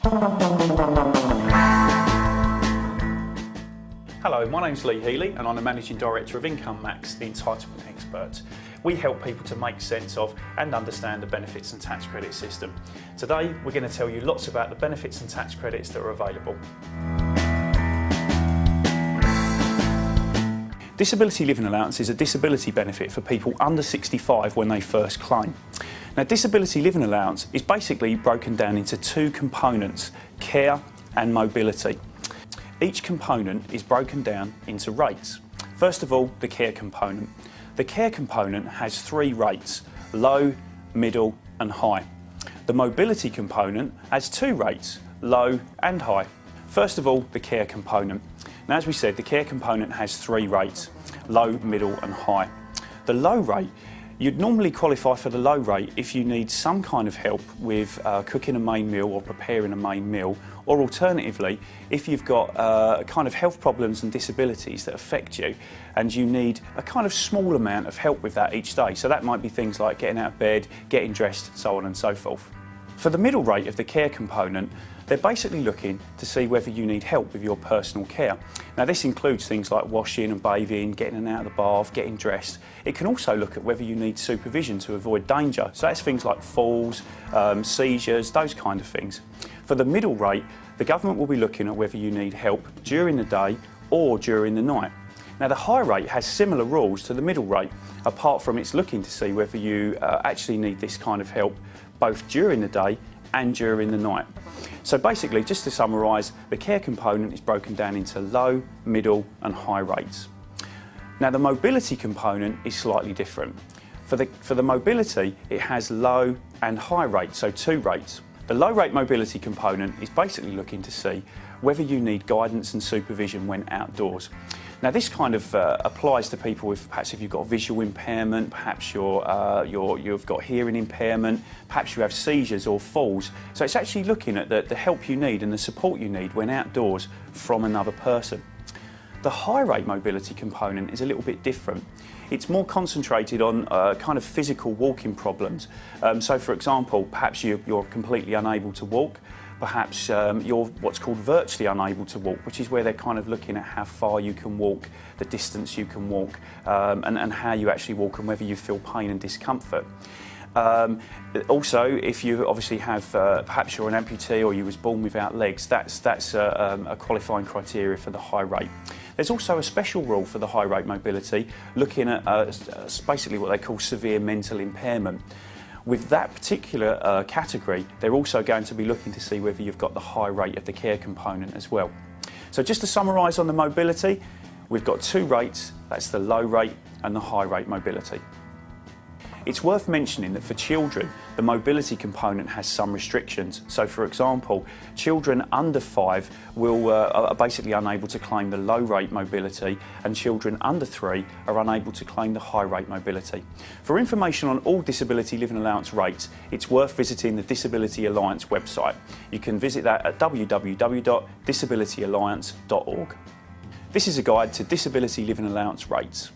Hello, my name's Lee Healy and I'm the Managing Director of Income Max, the entitlement expert. We help people to make sense of and understand the benefits and tax credit system. Today we're going to tell you lots about the benefits and tax credits that are available. Disability Living Allowance is a disability benefit for people under 65 when they first claim. Now, Disability Living Allowance is basically broken down into two components, care and mobility. Each component is broken down into rates. First of all, the care component. The care component has three rates, low, middle and high. The mobility component has two rates, low and high. First of all, the care component. Now, as we said, the care component has three rates, low, middle and high. The low rate, you'd normally qualify for the low rate if you need some kind of help with cooking a main meal or preparing a main meal, or alternatively, if you've got kind of health problems and disabilities that affect you and you need a kind of small amount of help with that each day. So that might be things like getting out of bed, getting dressed, so on and so forth. For the middle rate of the care component, they're basically looking to see whether you need help with your personal care. Now, this includes things like washing and bathing, getting in and out of the bath, getting dressed. It can also look at whether you need supervision to avoid danger. So that's things like falls, seizures, those kind of things. For the middle rate, the government will be looking at whether you need help during the day or during the night. Now, the high rate has similar rules to the middle rate, apart from it's looking to see whether you actually need this kind of help both during the day and during the night. So basically, just to summarise, the care component is broken down into low, middle and high rates. Now, the mobility component is slightly different. For the mobility, it has low and high rates, so two rates. The low rate mobility component is basically looking to see whether you need guidance and supervision when outdoors. Now, this kind of applies to people with perhaps if you've got visual impairment, perhaps you've got hearing impairment, perhaps you have seizures or falls. So it's actually looking at the help you need and the support you need when outdoors from another person. The high rate mobility component is a little bit different. It's more concentrated on kind of physical walking problems. So for example, perhaps you're completely unable to walk. Perhaps you're what's called virtually unable to walk, which is where they're kind of looking at how far you can walk, the distance you can walk, and how you actually walk and whether you feel pain and discomfort. Also, if you obviously have, perhaps you're an amputee or you was born without legs, that's a qualifying criteria for the high rate. There's also a special rule for the high rate mobility, looking at basically what they call severe mental impairment. With that particular category, they're also going to be looking to see whether you've got the high rate of the care component as well. So just to summarise on the mobility, we've got two rates, that's the low rate and the high rate mobility. It's worth mentioning that for children, the mobility component has some restrictions. So for example, children under 5 are basically unable to claim the low rate mobility, and children under 3 are unable to claim the high rate mobility. For information on all Disability Living Allowance rates, it's worth visiting the Disability Alliance website. You can visit that at www.disabilityalliance.org. This is a guide to Disability Living Allowance rates.